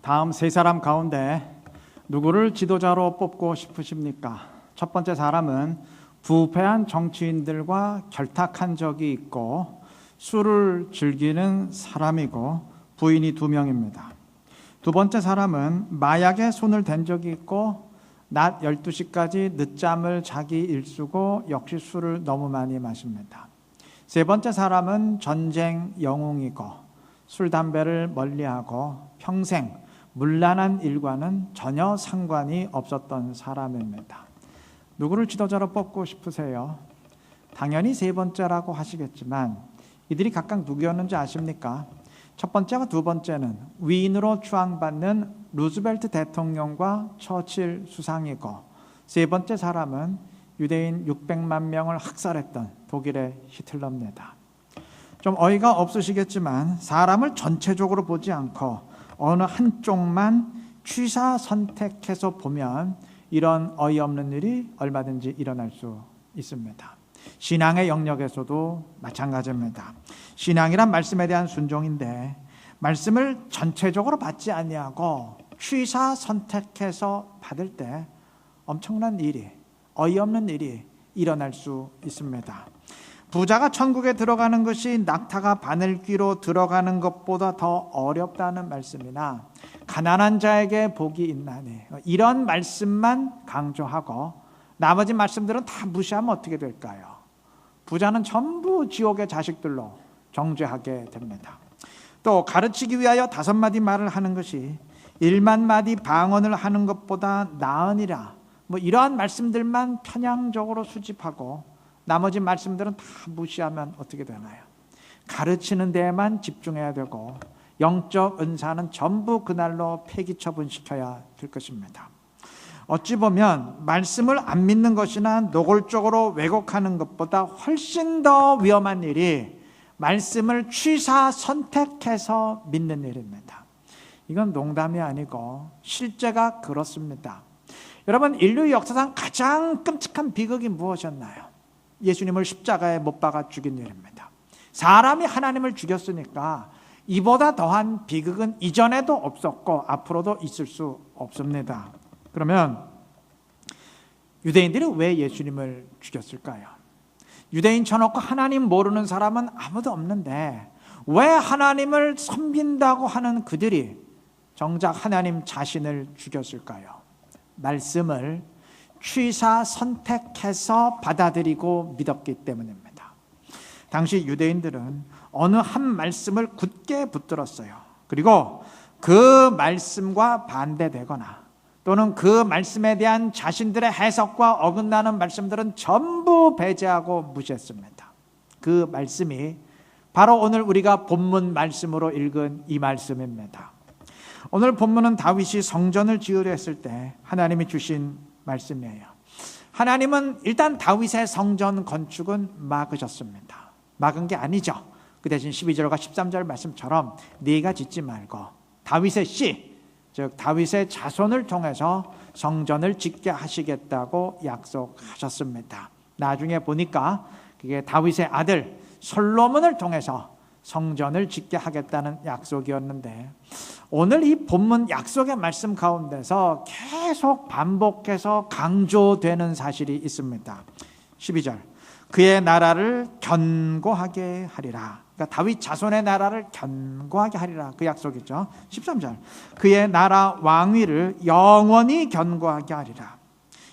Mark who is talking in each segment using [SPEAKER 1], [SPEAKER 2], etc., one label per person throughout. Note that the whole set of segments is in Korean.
[SPEAKER 1] 다음 세 사람 가운데 누구를 지도자로 뽑고 싶으십니까? 첫 번째 사람은 부패한 정치인들과 결탁한 적이 있고 술을 즐기는 사람이고 부인이 2명입니다. 두 번째 사람은 마약에 손을 댄 적이 있고 낮 12시까지 늦잠을 자기 일수고 역시 술을 너무 많이 마십니다. 세 번째 사람은 전쟁 영웅이고 술, 담배를 멀리하고 평생 문란한 일과는 전혀 상관이 없었던 사람입니다. 누구를 지도자로 뽑고 싶으세요? 당연히 세 번째라고 하시겠지만 이들이 각각 누구였는지 아십니까? 첫 번째와 두 번째는 위인으로 추앙받는 루즈벨트 대통령과 처칠 수상이고, 세 번째 사람은 유대인 600만 명을 학살했던 독일의 히틀러입니다. 좀 어이가 없으시겠지만 사람을 전체적으로 보지 않고 어느 한쪽만 취사 선택해서 보면 이런 어이없는 일이 얼마든지 일어날 수 있습니다. 신앙의 영역에서도 마찬가지입니다. 신앙이란 말씀에 대한 순종인데 말씀을 전체적으로 받지 아니하고 취사 선택해서 받을 때 엄청난 일이, 어이없는 일이 일어날 수 있습니다. 부자가 천국에 들어가는 것이 낙타가 바늘귀로 들어가는 것보다 더 어렵다는 말씀이나 가난한 자에게 복이 있나니, 이런 말씀만 강조하고 나머지 말씀들은 다 무시하면 어떻게 될까요? 부자는 전부 지옥의 자식들로 정죄하게 됩니다. 또 가르치기 위하여 5마디 말을 하는 것이 1만 마디 방언을 하는 것보다 나으니라, 이러한 말씀들만 편향적으로 수집하고 나머지 말씀들은 다 무시하면 어떻게 되나요? 가르치는 데에만 집중해야 되고 영적 은사는 전부 그날로 폐기 처분시켜야 될 것입니다. 어찌 보면 말씀을 안 믿는 것이나 노골적으로 왜곡하는 것보다 훨씬 더 위험한 일이 말씀을 취사 선택해서 믿는 일입니다. 이건 농담이 아니고 실제가 그렇습니다. 여러분, 인류 역사상 가장 끔찍한 비극이 무엇이었나요? 예수님을 십자가에 못 박아 죽인 일입니다. 사람이 하나님을 죽였으니까 이보다 더한 비극은 이전에도 없었고 앞으로도 있을 수 없습니다. 그러면 유대인들이 왜 예수님을 죽였을까요? 유대인 쳐놓고 하나님 모르는 사람은 아무도 없는데 왜 하나님을 섬긴다고 하는 그들이 정작 하나님 자신을 죽였을까요? 말씀을 취사 선택해서 받아들이고 믿었기 때문입니다. 당시 유대인들은 어느 한 말씀을 굳게 붙들었어요. 그리고 그 말씀과 반대되거나 또는 그 말씀에 대한 자신들의 해석과 어긋나는 말씀들은 전부 배제하고 무시했습니다. 그 말씀이 바로 오늘 우리가 본문 말씀으로 읽은 이 말씀입니다. 오늘 본문은 다윗이 성전을 지으려 했을 때 하나님이 주신 말씀이에요. 하나님은 일단 다윗의 성전 건축은 막으셨습니다. 막은 게 아니죠. 그 대신 12절과 13절 말씀처럼 네가 짓지 말고 다윗의 씨, 즉 다윗의 자손을 통해서 성전을 짓게 하시겠다고 약속하셨습니다. 나중에 보니까 그게 다윗의 아들 솔로몬을 통해서 성전을 짓게 하겠다는 약속이었는데, 오늘 이 본문 약속의 말씀 가운데서 계속 반복해서 강조되는 사실이 있습니다. 12절, 그의 나라를 견고하게 하리라. 그러니까 다윗 자손의 나라를 견고하게 하리라, 그 약속이죠. 13절, 그의 나라 왕위를 영원히 견고하게 하리라.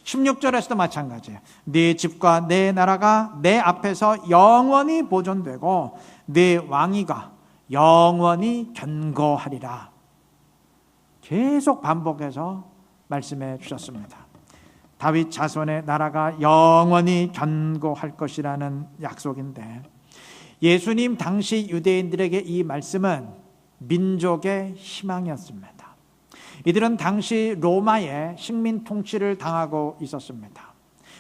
[SPEAKER 1] 16절에서도 마찬가지예요. 네 집과 내 나라가 내 앞에서 영원히 보존되고 네 왕위가 영원히 견고하리라. 계속 반복해서 말씀해 주셨습니다. 다윗 자손의 나라가 영원히 견고할 것이라는 약속인데, 예수님 당시 유대인들에게 이 말씀은 민족의 희망이었습니다. 이들은 당시 로마의 식민 통치를 당하고 있었습니다.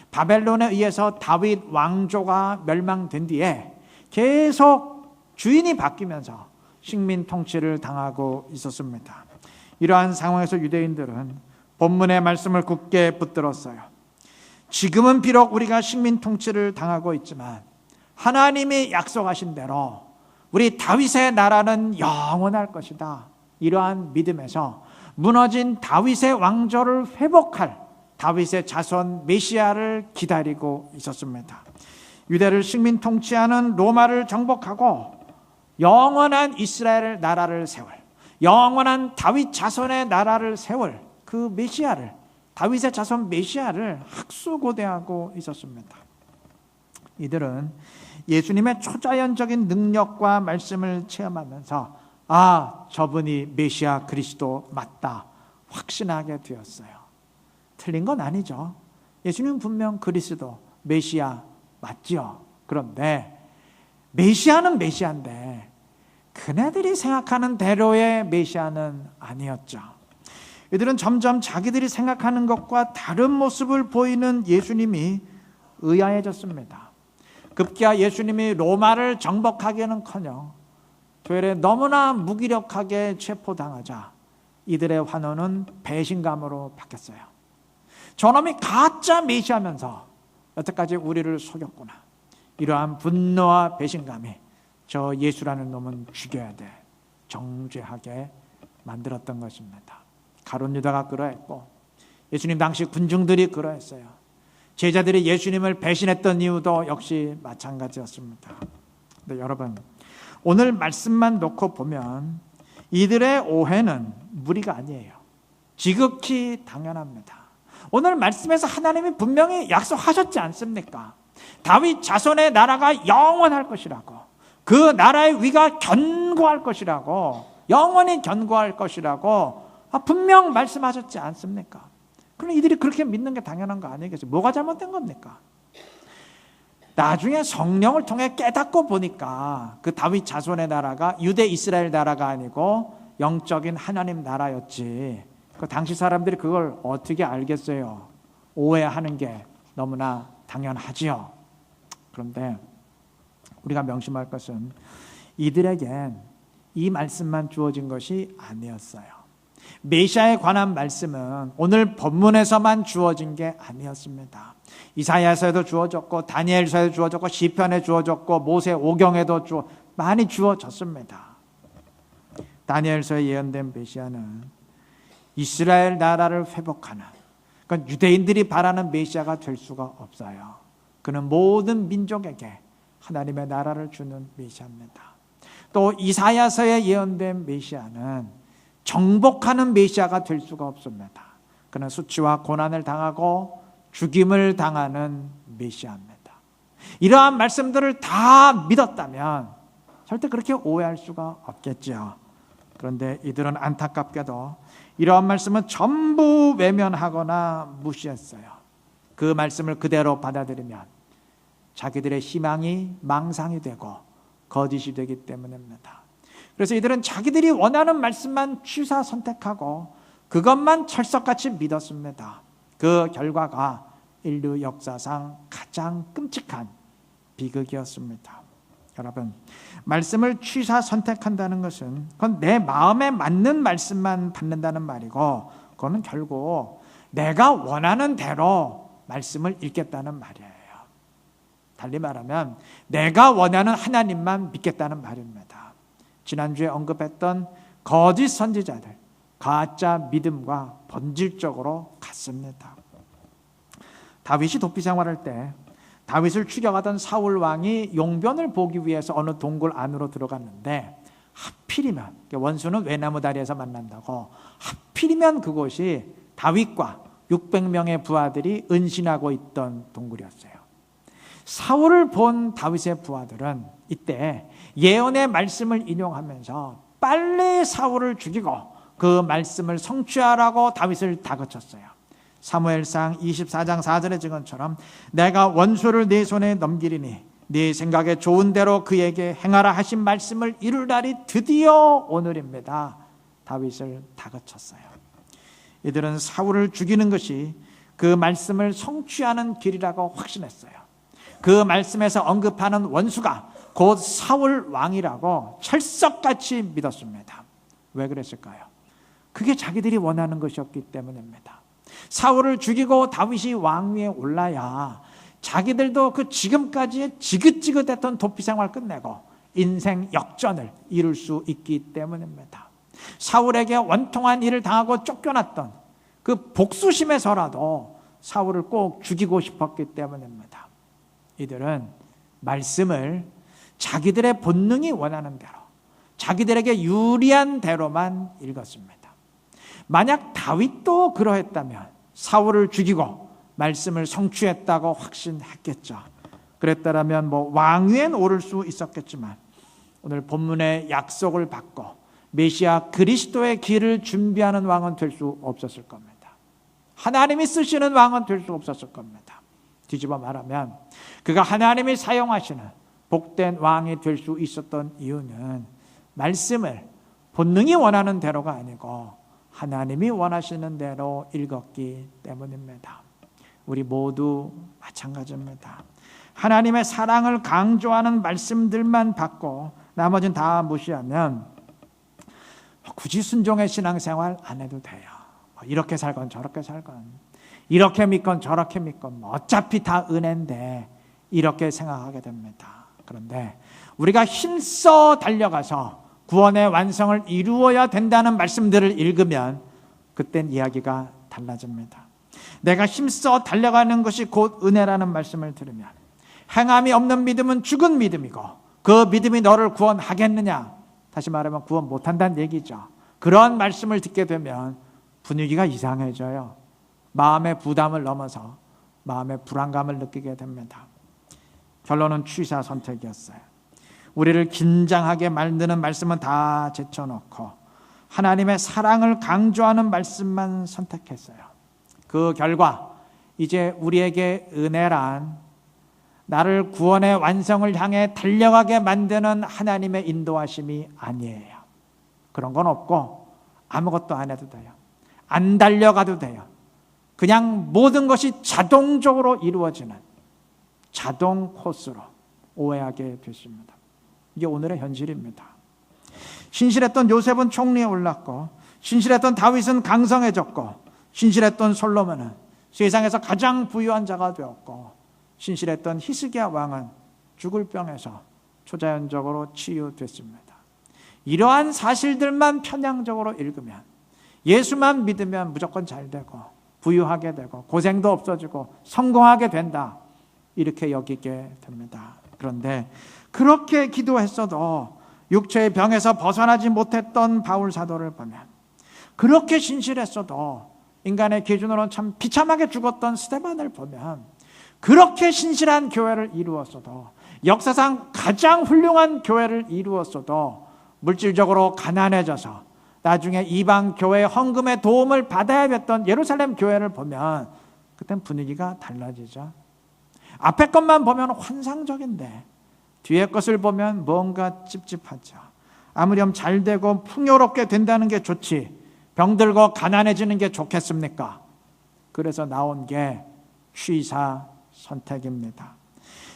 [SPEAKER 1] 바벨론에 의해서 다윗 왕조가 멸망된 뒤에 계속 주인이 바뀌면서 식민 통치를 당하고 있었습니다. 이러한 상황에서 유대인들은 본문의 말씀을 굳게 붙들었어요. 지금은 비록 우리가 식민 통치를 당하고 있지만 하나님이 약속하신 대로 우리 다윗의 나라는 영원할 것이다. 이러한 믿음에서 무너진 다윗의 왕조를 회복할 다윗의 자손 메시아를 기다리고 있었습니다. 유대를 식민 통치하는 로마를 정복하고 영원한 이스라엘 나라를 세울, 영원한 다윗 자손의 나라를 세울 그 메시아를, 다윗의 자손 메시아를 학수고대하고 있었습니다. 이들은 예수님의 초자연적인 능력과 말씀을 체험하면서 저분이 메시아 그리스도 맞다 확신하게 되었어요. 틀린 건 아니죠. 예수님 분명 그리스도 메시아 맞지요. 그런데 메시아는 메시아인데 그네들이 생각하는 대로의 메시아는 아니었죠. 이들은 점점 자기들이 생각하는 것과 다른 모습을 보이는 예수님이 의아해졌습니다. 급기야 예수님이 로마를 정복하기는커녕 교회에 너무나 무기력하게 체포당하자 이들의 환호는 배신감으로 바뀌었어요. 저놈이 가짜 메시아면서 여태까지 우리를 속였구나. 이러한 분노와 배신감이 저 예수라는 놈은 죽여야 돼 정죄하게 만들었던 것입니다. 가룟 유다가 그러했고 예수님 당시 군중들이 그러했어요. 제자들이 예수님을 배신했던 이유도 역시 마찬가지였습니다. 근데 여러분, 오늘 말씀만 놓고 보면 이들의 오해는 무리가 아니에요. 지극히 당연합니다. 오늘 말씀에서 하나님이 분명히 약속하셨지 않습니까? 다윗 자손의 나라가 영원할 것이라고, 그 나라의 위가 견고할 것이라고, 영원히 견고할 것이라고 분명 말씀하셨지 않습니까? 그럼 이들이 그렇게 믿는 게 당연한 거 아니겠어요? 뭐가 잘못된 겁니까? 나중에 성령을 통해 깨닫고 보니까 그 다윗 자손의 나라가 유대 이스라엘 나라가 아니고 영적인 하나님 나라였지. 그 당시 사람들이 그걸 어떻게 알겠어요? 오해하는 게 너무나 당연하지요. 그런데 우리가 명심할 것은 이들에겐 이 말씀만 주어진 것이 아니었어요. 메시아에 관한 말씀은 오늘 본문에서만 주어진 게 아니었습니다. 이사야서에도 주어졌고 다니엘서에도 주어졌고 시편에 주어졌고 모세 오경에도 많이 주어졌습니다. 다니엘서에 예언된 메시아는 이스라엘 나라를 회복하는, 그러니까 유대인들이 바라는 메시아가 될 수가 없어요. 그는 모든 민족에게 하나님의 나라를 주는 메시아입니다. 또 이사야서에 예언된 메시아는 정복하는 메시아가 될 수가 없습니다. 그는 수치와 고난을 당하고 죽임을 당하는 메시아입니다. 이러한 말씀들을 다 믿었다면 절대 그렇게 오해할 수가 없겠죠. 그런데 이들은 안타깝게도 이러한 말씀은 전부 외면하거나 무시했어요. 그 말씀을 그대로 받아들이면 자기들의 희망이 망상이 되고 거짓이 되기 때문입니다. 그래서 이들은 자기들이 원하는 말씀만 취사 선택하고 그것만 철석같이 믿었습니다. 그 결과가 인류 역사상 가장 끔찍한 비극이었습니다. 여러분, 말씀을 취사 선택한다는 것은 그건 내 마음에 맞는 말씀만 받는다는 말이고, 그거는 결국 내가 원하는 대로 말씀을 읽겠다는 말이에요. 달리 말하면 내가 원하는 하나님만 믿겠다는 말입니다. 지난주에 언급했던 거짓 선지자들, 가짜 믿음과 본질적으로 같습니다. 다윗이 도피 생활할 때 다윗을 추격하던 사울 왕이 용변을 보기 위해서 어느 동굴 안으로 들어갔는데 하필이면, 원수는 외나무 다리에서 만난다고, 하필이면 그곳이 다윗과 600명의 부하들이 은신하고 있던 동굴이었어요. 사울을 본 다윗의 부하들은 이때 예언의 말씀을 인용하면서 빨리 사울을 죽이고 그 말씀을 성취하라고 다윗을 다그쳤어요. 사무엘상 24장 4절에 적은 것처럼 내가 원수를 네 손에 넘기리니 네 생각에 좋은 대로 그에게 행하라 하신 말씀을 이룰 날이 드디어 오늘입니다. 다윗을 다그쳤어요. 이들은 사울을 죽이는 것이 그 말씀을 성취하는 길이라고 확신했어요. 그 말씀에서 언급하는 원수가 곧 사울 왕이라고 철석같이 믿었습니다. 왜 그랬을까요? 그게 자기들이 원하는 것이었기 때문입니다. 사울을 죽이고 다윗이 왕위에 올라야 자기들도 그 지금까지의 지긋지긋했던 도피 생활 끝내고 인생 역전을 이룰 수 있기 때문입니다. 사울에게 원통한 일을 당하고 쫓겨났던 그 복수심에서라도 사울을 꼭 죽이고 싶었기 때문입니다. 이들은 말씀을 자기들의 본능이 원하는 대로, 자기들에게 유리한 대로만 읽었습니다. 만약 다윗도 그러했다면 사울을 죽이고 말씀을 성취했다고 확신했겠죠. 그랬다면 왕위엔 오를 수 있었겠지만 오늘 본문의 약속을 받고 메시아 그리스도의 길을 준비하는 왕은 될 수 없었을 겁니다. 하나님이 쓰시는 왕은 될 수 없었을 겁니다. 뒤집어 말하면 그가 하나님이 사용하시는 복된 왕이 될 수 있었던 이유는 말씀을 본능이 원하는 대로가 아니고 하나님이 원하시는 대로 읽었기 때문입니다. 우리 모두 마찬가지입니다. 하나님의 사랑을 강조하는 말씀들만 받고 나머지는 다 무시하면 굳이 순종의 신앙생활 안 해도 돼요. 이렇게 살건 저렇게 살건, 이렇게 믿건 저렇게 믿건 어차피 다 은혜인데 이렇게 생각하게 됩니다. 그런데 우리가 힘써 달려가서 구원의 완성을 이루어야 된다는 말씀들을 읽으면 그땐 이야기가 달라집니다. 내가 힘써 달려가는 것이 곧 은혜라는 말씀을 들으면 행함이 없는 믿음은 죽은 믿음이고 그 믿음이 너를 구원하겠느냐? 다시 말하면 구원 못한다는 얘기죠. 그런 말씀을 듣게 되면 분위기가 이상해져요. 마음의 부담을 넘어서 마음의 불안감을 느끼게 됩니다. 결론은 취사 선택이었어요. 우리를 긴장하게 만드는 말씀은 다 제쳐놓고 하나님의 사랑을 강조하는 말씀만 선택했어요. 그 결과 이제 우리에게 은혜란 나를 구원의 완성을 향해 달려가게 만드는 하나님의 인도하심이 아니에요. 그런 건 없고 아무것도 안 해도 돼요. 안 달려가도 돼요. 그냥 모든 것이 자동적으로 이루어지는 자동 코스로 오해하게 됐습니다. 이게 오늘의 현실입니다. 신실했던 요셉은 총리에 올랐고 신실했던 다윗은 강성해졌고 신실했던 솔로몬은 세상에서 가장 부유한 자가 되었고 신실했던 히스기야 왕은 죽을 병에서 초자연적으로 치유됐습니다. 이러한 사실들만 편향적으로 읽으면 예수만 믿으면 무조건 잘 되고 부유하게 되고 고생도 없어지고 성공하게 된다 이렇게 여기게 됩니다. 그런데 그렇게 기도했어도 육체의 병에서 벗어나지 못했던 바울 사도를 보면 그렇게 신실했어도 인간의 기준으로는 참 비참하게 죽었던 스데반을 보면 그렇게 신실한 교회를 이루었어도 역사상 가장 훌륭한 교회를 이루었어도 물질적으로 가난해져서 나중에 이방 교회의 헌금의 도움을 받아야 됐던 예루살렘 교회를 보면 그땐 분위기가 달라지죠. 앞에 것만 보면 환상적인데 뒤에 것을 보면 뭔가 찝찝하죠. 아무렴 잘 되고 풍요롭게 된다는 게 좋지 병들고 가난해지는 게 좋겠습니까? 그래서 나온 게 취사 선택입니다.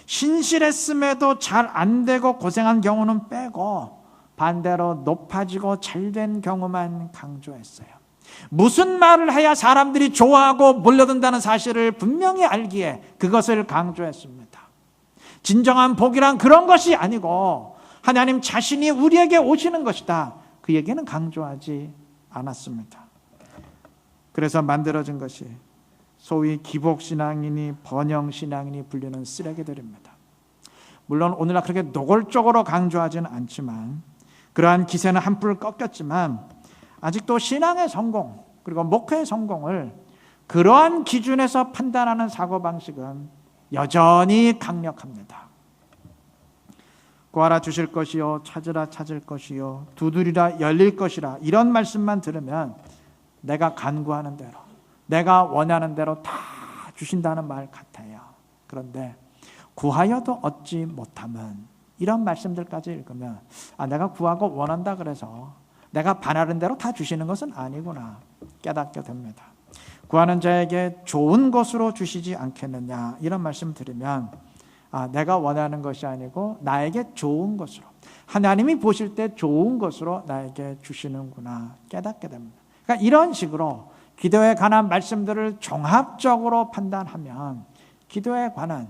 [SPEAKER 1] 신실했음에도 잘 안 되고 고생한 경우는 빼고 반대로 높아지고 잘된 경우만 강조했어요. 무슨 말을 해야 사람들이 좋아하고 몰려든다는 사실을 분명히 알기에 그것을 강조했습니다. 진정한 복이란 그런 것이 아니고 하나님 자신이 우리에게 오시는 것이다. 그 얘기는 강조하지 않았습니다. 그래서 만들어진 것이 소위 기복신앙이니 번영신앙이니 불리는 쓰레기들입니다. 물론 오늘날 그렇게 노골적으로 강조하지는 않지만 그러한 기세는 한풀 꺾였지만 아직도 신앙의 성공 그리고 목회의 성공을 그러한 기준에서 판단하는 사고방식은 여전히 강력합니다. 구하라 주실 것이요 찾으라 찾을 것이요 두드리라 열릴 것이라 이런 말씀만 들으면 내가 간구하는 대로 내가 원하는 대로 다 주신다는 말 같아요. 그런데 구하여도 얻지 못함은 이런 말씀들까지 읽으면 내가 구하고 원한다 그래서 내가 바라는 대로 다 주시는 것은 아니구나 깨닫게 됩니다. 구하는 자에게 좋은 것으로 주시지 않겠느냐 이런 말씀 들으면 내가 원하는 것이 아니고 나에게 좋은 것으로 하나님이 보실 때 좋은 것으로 나에게 주시는구나 깨닫게 됩니다. 그러니까 이런 식으로 기도에 관한 말씀들을 종합적으로 판단하면 기도에 관한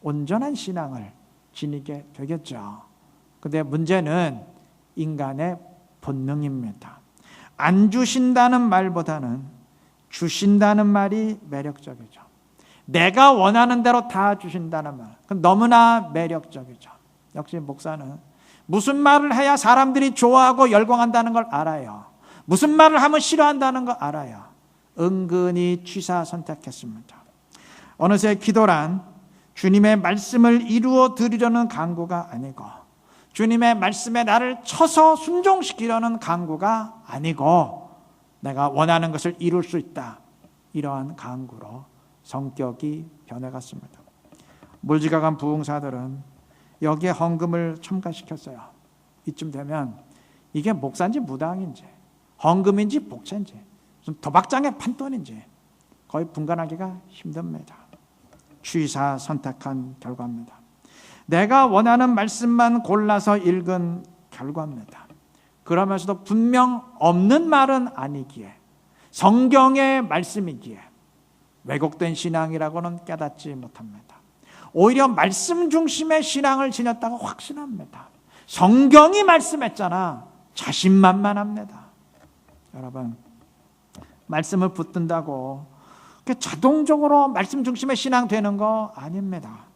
[SPEAKER 1] 온전한 신앙을 지니게 되겠죠. 그런데 문제는 인간의 본능입니다. 안 주신다는 말보다는 주신다는 말이 매력적이죠. 내가 원하는 대로 다 주신다는 말, 그건 너무나 매력적이죠. 역시 목사는 무슨 말을 해야 사람들이 좋아하고 열광한다는 걸 알아요. 무슨 말을 하면 싫어한다는 걸 알아요. 은근히 취사 선택했습니다. 어느새 기도란 주님의 말씀을 이루어 드리려는 간구가 아니고, 주님의 말씀에 나를 쳐서 순종시키려는 간구가 아니고, 내가 원하는 것을 이룰 수 있다, 이러한 간구로 성격이 변해갔습니다. 몰지각한 부흥사들은 여기에 헌금을 첨가시켰어요. 이쯤 되면 이게 목사인지 무당인지, 헌금인지 복채인지, 무슨 도박장의 판돈인지 거의 분간하기가 힘듭니다. 취사 선택한 결과입니다. 내가 원하는 말씀만 골라서 읽은 결과입니다. 그러면서도 분명 없는 말은 아니기에, 성경의 말씀이기에 왜곡된 신앙이라고는 깨닫지 못합니다. 오히려 말씀 중심의 신앙을 지녔다고 확신합니다. 성경이 말씀했잖아, 자신만만합니다. 여러분, 말씀을 붙든다고 자동적으로 말씀 중심의 신앙 되는 거 아닙니다.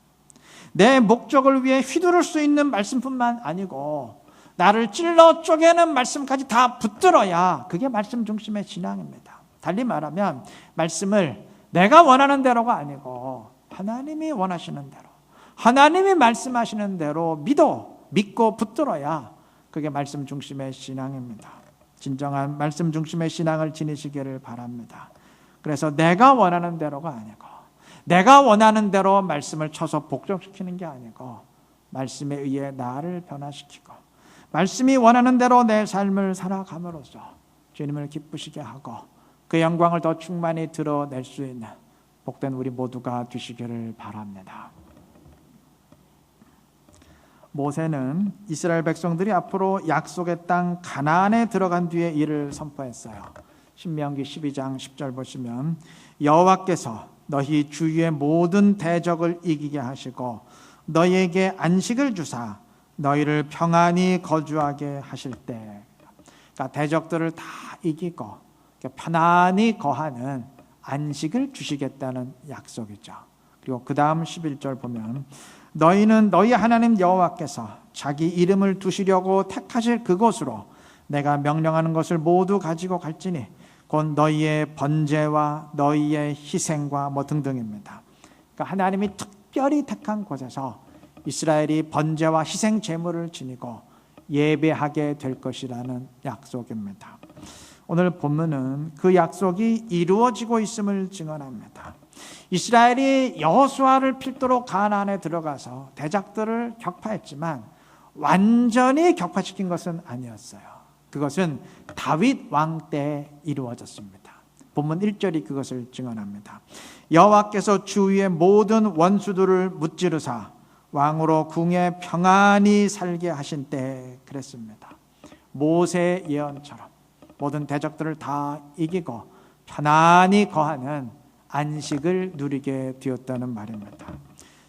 [SPEAKER 1] 내 목적을 위해 휘두를 수 있는 말씀뿐만 아니고 나를 찔러 쪼개는 말씀까지 다 붙들어야 그게 말씀 중심의 신앙입니다. 달리 말하면 말씀을 내가 원하는 대로가 아니고 하나님이 원하시는 대로, 하나님이 말씀하시는 대로 믿고 붙들어야 그게 말씀 중심의 신앙입니다. 진정한 말씀 중심의 신앙을 지니시기를 바랍니다. 그래서 내가 원하는 대로가 아니고, 내가 원하는 대로 말씀을 쳐서 복종시키는 게 아니고, 말씀에 의해 나를 변화시키고 말씀이 원하는 대로 내 삶을 살아감으로써 주님을 기쁘시게 하고 그 영광을 더 충만히 드러낼 수 있는 복된 우리 모두가 되시기를 바랍니다. 모세는 이스라엘 백성들이 앞으로 약속의 땅 가나안에 들어간 뒤에 이를 선포했어요. 신명기 12장 10절 보시면, 여호와께서 너희 주위의 모든 대적을 이기게 하시고 너희에게 안식을 주사 너희를 평안히 거주하게 하실 때, 그러니까 대적들을 다 이기고 편안히 거하는 안식을 주시겠다는 약속이죠. 그리고 그 다음 11절 보면, 너희는 너희 하나님 여호와께서 자기 이름을 두시려고 택하실 그곳으로 내가 명령하는 것을 모두 가지고 갈지니 곧 너희의 번제와 너희의 희생과 등등입니다. 그러니까 하나님이 특별히 택한 곳에서 이스라엘이 번제와 희생 제물을 지니고 예배하게 될 것이라는 약속입니다. 오늘 본문은 그 약속이 이루어지고 있음을 증언합니다. 이스라엘이 여호수아를 필두로 가나안에 들어가서 대적들을 격파했지만 완전히 격파시킨 것은 아니었어요. 그것은 다윗 왕 때 이루어졌습니다. 본문 1절이 그것을 증언합니다. 여호와께서 주위의 모든 원수들을 무찌르사 왕으로 궁에 평안히 살게 하신 때 그랬습니다. 모세 예언처럼 모든 대적들을 다 이기고 편안히 거하는 안식을 누리게 되었다는 말입니다.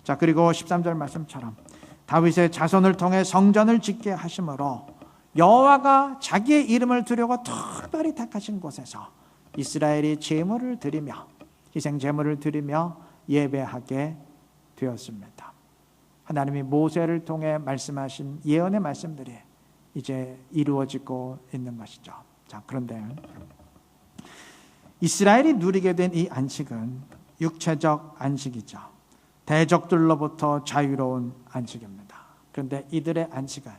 [SPEAKER 1] 자, 그리고 13절 말씀처럼 다윗의 자손을 통해 성전을 짓게 하심으로 여호와가 자기의 이름을 두려고 특별히 택하신 곳에서 이스라엘이 제물을 드리며 희생 제물을 드리며 예배하게 되었습니다. 하나님이 모세를 통해 말씀하신 예언의 말씀들이 이제 이루어지고 있는 것이죠. 자, 그런데 이스라엘이 누리게 된 이 안식은 육체적 안식이죠. 대적들로부터 자유로운 안식입니다. 그런데 이들의 안식은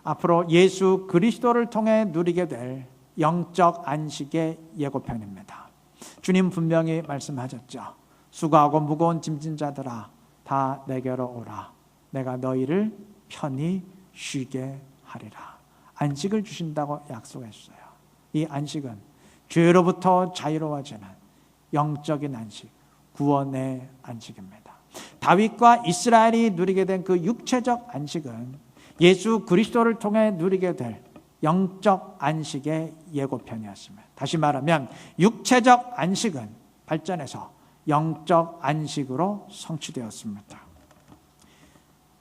[SPEAKER 1] 앞으로 예수 그리스도를 통해 누리게 될 영적 안식의 예고편입니다. 주님 분명히 말씀하셨죠. 수고하고 무거운 짐진 자들아 다 내게로 오라. 내가 너희를 편히 쉬게 하리라. 안식을 주신다고 약속했어요. 이 안식은 죄로부터 자유로워지는 영적인 안식, 구원의 안식입니다. 다윗과 이스라엘이 누리게 된 그 육체적 안식은 예수 그리스도를 통해 누리게 될 영적 안식의 예고편이었습니다. 다시 말하면 육체적 안식은 발전해서 영적 안식으로 성취되었습니다.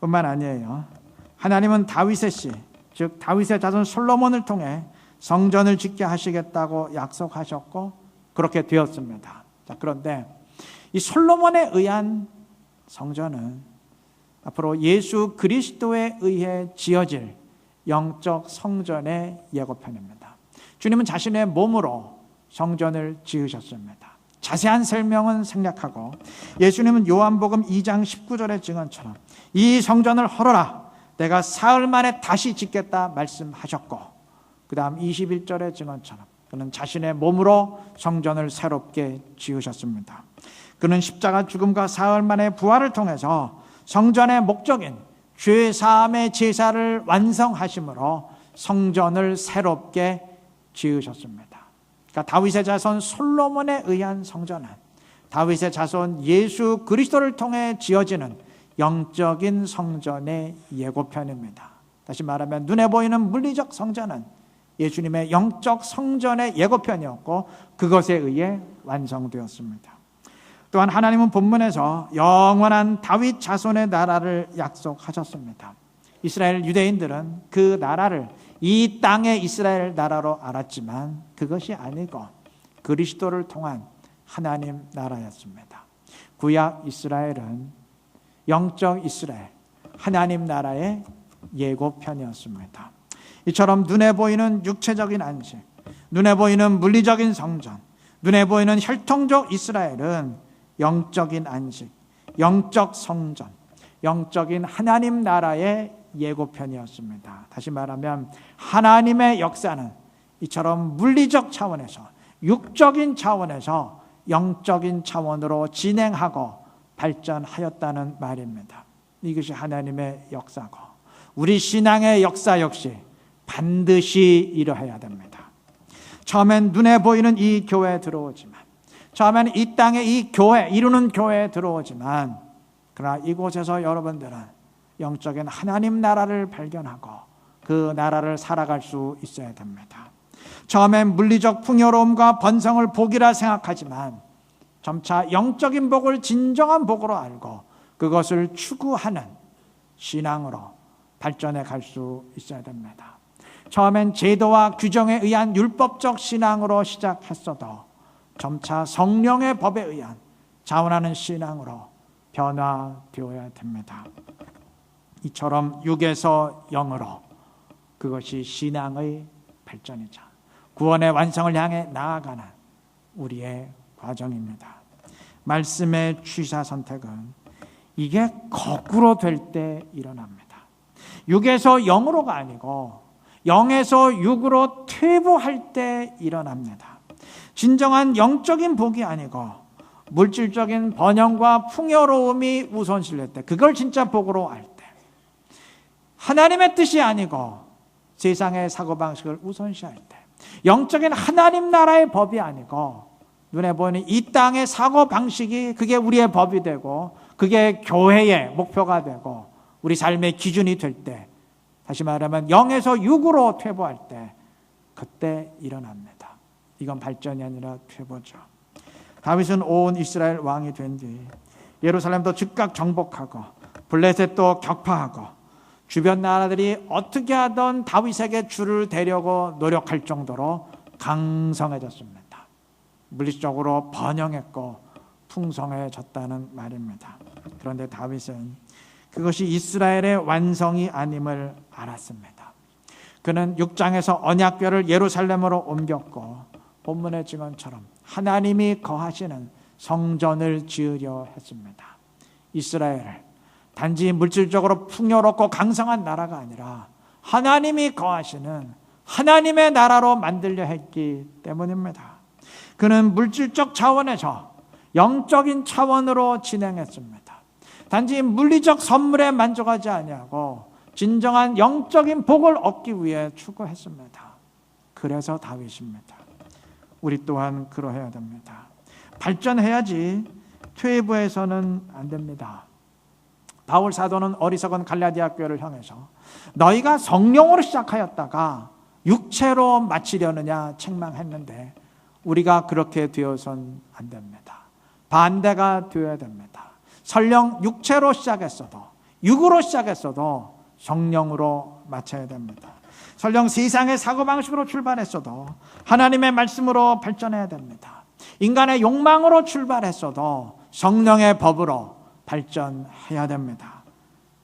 [SPEAKER 1] 뿐만 아니에요. 하나님은 다윗의 씨, 즉 다윗의 자손 솔로몬을 통해 성전을 짓게 하시겠다고 약속하셨고 그렇게 되었습니다. 자, 그런데 이 솔로몬에 의한 성전은 앞으로 예수 그리스도에 의해 지어질 영적 성전의 예고편입니다. 주님은 자신의 몸으로 성전을 지으셨습니다. 자세한 설명은 생략하고 예수님은 요한복음 2장 19절의 증언처럼 이 성전을 헐어라, 내가 사흘 만에 다시 짓겠다 말씀하셨고, 그 다음 21절의 증언처럼 그는 자신의 몸으로 성전을 새롭게 지으셨습니다. 그는 십자가 죽음과 사흘 만에 부활을 통해서 성전의 목적인 죄사함의 제사를 완성하심으로 성전을 새롭게 지으셨습니다. 그러니까 다윗의 자손 솔로몬에 의한 성전은 다윗의 자손 예수 그리스도를 통해 지어지는 영적인 성전의 예고편입니다. 다시 말하면 눈에 보이는 물리적 성전은 예수님의 영적 성전의 예고편이었고 그것에 의해 완성되었습니다. 또한 하나님은 본문에서 영원한 다윗 자손의 나라를 약속하셨습니다. 이스라엘 유대인들은 그 나라를 이 땅의 이스라엘 나라로 알았지만 그것이 아니고 그리스도를 통한 하나님 나라였습니다. 구약 이스라엘은 영적 이스라엘, 하나님 나라의 예고편이었습니다. 이처럼 눈에 보이는 육체적인 안식, 눈에 보이는 물리적인 성전, 눈에 보이는 혈통적 이스라엘은 영적인 안식, 영적 성전, 영적인 하나님 나라의 예고편이었습니다. 다시 말하면 하나님의 역사는 이처럼 물리적 차원에서, 육적인 차원에서 영적인 차원으로 진행하고 발전하였다는 말입니다. 이것이 하나님의 역사고 우리 신앙의 역사 역시 반드시 이러해야 됩니다. 처음엔 눈에 보이는 이 교회에 들어오지만, 처음에는 이 땅에 이 교회, 이루는 교회에 들어오지만, 그러나 이곳에서 여러분들은 영적인 하나님 나라를 발견하고 그 나라를 살아갈 수 있어야 됩니다. 처음엔 물리적 풍요로움과 번성을 복이라 생각하지만 점차 영적인 복을 진정한 복으로 알고 그것을 추구하는 신앙으로 발전해 갈 수 있어야 됩니다. 처음엔 제도와 규정에 의한 율법적 신앙으로 시작했어도 점차 성령의 법에 의한 자원하는 신앙으로 변화되어야 됩니다. 이처럼 육에서 영으로, 그것이 신앙의 발전이자 구원의 완성을 향해 나아가는 우리의 과정입니다. 말씀의 취사 선택은 이게 거꾸로 될 때 일어납니다. 육에서 영으로가 아니고 영에서 육으로 퇴보할 때 일어납니다. 진정한 영적인 복이 아니고 물질적인 번영과 풍요로움이 우선실릴 때, 그걸 진짜 복으로 알 때, 하나님의 뜻이 아니고 세상의 사고방식을 우선시할 때, 영적인 하나님 나라의 법이 아니고 눈에 보이는 이 땅의 사고방식이 그게 우리의 법이 되고 그게 교회의 목표가 되고 우리 삶의 기준이 될 때, 다시 말하면 영에서 육으로 퇴보할 때, 그때 일어납니다. 이건 발전이 아니라 퇴보죠. 다윗은 온 이스라엘 왕이 된 뒤 예루살렘도 즉각 정복하고 블레셋도 격파하고 주변 나라들이 어떻게 하던 다윗에게 줄을 대려고 노력할 정도로 강성해졌습니다. 물리적으로 번영했고 풍성해졌다는 말입니다. 그런데 다윗은 그것이 이스라엘의 완성이 아님을 알았습니다. 그는 6장에서 언약궤를 예루살렘으로 옮겼고 본문의 증언처럼 하나님이 거하시는 성전을 지으려 했습니다. 이스라엘을 단지 물질적으로 풍요롭고 강성한 나라가 아니라 하나님이 거하시는 하나님의 나라로 만들려 했기 때문입니다. 그는 물질적 차원에서 영적인 차원으로 진행했습니다. 단지 물리적 선물에 만족하지 아니하고 진정한 영적인 복을 얻기 위해 추구했습니다. 그래서 다윗입니다. 우리 또한 그러해야 됩니다. 발전해야지 퇴보해서는 안 됩니다. 바울 사도는 어리석은 갈라디아 교회를 향해서 너희가 성령으로 시작하였다가 육체로 마치려느냐 책망했는데, 우리가 그렇게 되어서는 안 됩니다. 반대가 되어야 됩니다. 설령 육체로 시작했어도, 육으로 시작했어도 성령으로 마쳐야 됩니다. 설령 세상의 사고방식으로 출발했어도 하나님의 말씀으로 발전해야 됩니다. 인간의 욕망으로 출발했어도 성령의 법으로 발전해야 됩니다.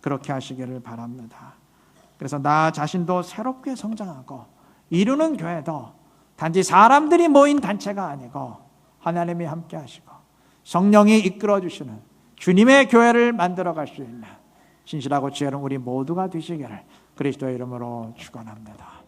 [SPEAKER 1] 그렇게 하시기를 바랍니다. 그래서 나 자신도 새롭게 성장하고 이루는 교회도 단지 사람들이 모인 단체가 아니고 하나님이 함께 하시고 성령이 이끌어 주시는 주님의 교회를 만들어갈 수 있는 신실하고 지혜로운 우리 모두가 되시기를 그리스도의 이름으로 축원합니다.